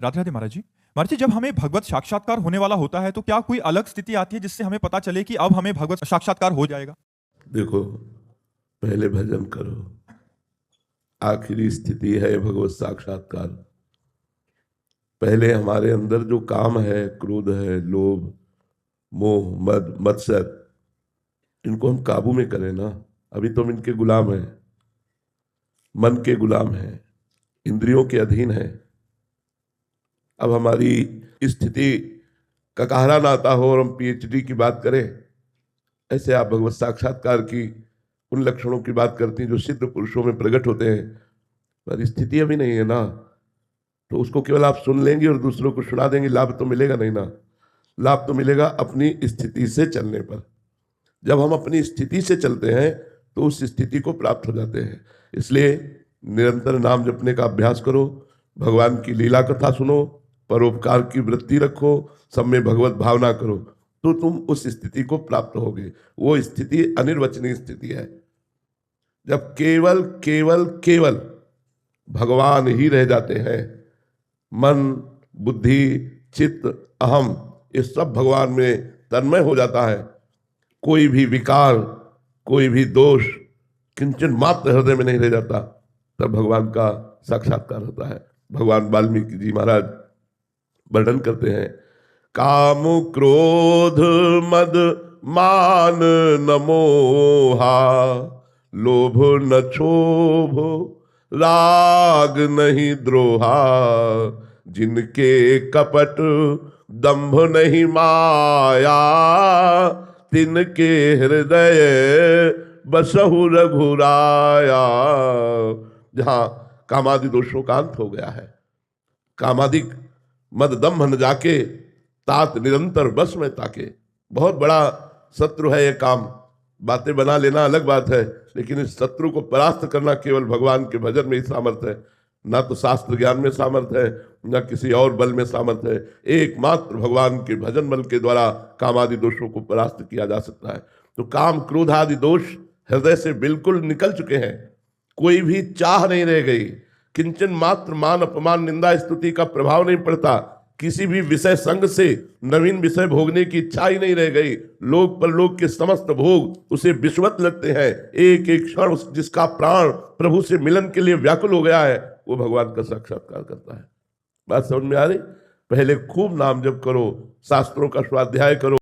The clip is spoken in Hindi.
राधे राधे महाराज जी जब हमें भगवत साक्षात्कार होने वाला होता है तो क्या कोई अलग स्थिति आती है जिससे हमें पता चले कि अब हमें भगवत साक्षात्कार हो जाएगा? देखो, पहले भजन करो, आखिरी स्थिति है भगवत साक्षात्कार। पहले हमारे अंदर जो काम है, क्रोध है, लोभ, मोह, मद, मत्सर, इनको हम काबू में करें ना। अभी तो हम इनके गुलाम हैं, मन के गुलाम हैं, इंद्रियों के अधीन हैं। अब हमारी स्थिति का कहरान आता हो और हम पीएचडी की बात करें, ऐसे आप भगवत साक्षात्कार की उन लक्षणों की बात करती हैं जो सिद्ध पुरुषों में प्रकट होते हैं, पर स्थिति अभी नहीं है ना। तो उसको केवल आप सुन लेंगे और दूसरों को सुना देंगे, लाभ तो मिलेगा नहीं ना। लाभ तो मिलेगा अपनी स्थिति से चलने पर। जब हम अपनी स्थिति से चलते हैं तो उस स्थिति को प्राप्त हो जाते हैं। इसलिए निरंतर नाम जपने का अभ्यास करो, भगवान की लीला कथा सुनो, परोपकार की वृत्ति रखो, सब में भगवत भावना करो, तो तुम उस स्थिति को प्राप्त होगे। वो स्थिति अनिर्वचनीय स्थिति है, जब केवल केवल केवल भगवान ही रह जाते हैं। मन, बुद्धि, चित्त, अहम, ये सब भगवान में तन्मय हो जाता है। कोई भी विकार, कोई भी दोष किंचन मात्र हृदय में नहीं रह जाता, तब भगवान का साक्षात्कार होता है। भगवान वाल्मीकि जी महाराज वर्णन करते हैं, काम क्रोध मद मान न मोहा, लोभ न क्षोभ राग नहीं द्रोहा, जिनके कपट दंभ नहीं माया, तिनके हृदय बसहु रघुराया। जहां कामादि दोषों का अंत हो गया है, कामादिक मद दम्भ न जाके, तात निरंतर बस में ताके। बहुत बड़ा शत्रु है ये काम। बातें बना लेना अलग बात है, लेकिन इस शत्रु को परास्त करना केवल भगवान के भजन में ही सामर्थ्य है। ना तो शास्त्र ज्ञान में सामर्थ्य है, ना किसी और बल में सामर्थ्य है। एकमात्र भगवान के भजन बल के द्वारा कामादि दोषों को परास्त किया जा सकता है। तो काम, क्रोध आदि दोष हृदय से बिल्कुल निकल चुके हैं, कोई भी चाह नहीं रह गई, किंचन मात्र मान अपमान निंदा स्तुति का प्रभाव नहीं पड़ता, किसी भी विषय संग से नवीन विषय भोगने की इच्छा ही नहीं रह गई। लोक परलोक के समस्त भोग उसे विश्वत लगते हैं। एक एक क्षण जिसका प्राण प्रभु से मिलन के लिए व्याकुल हो गया है, वो भगवान का साक्षात्कार करता है। बात समझ में आ रही? पहले खूब नाम जप करो, शास्त्रों का स्वाध्याय करो।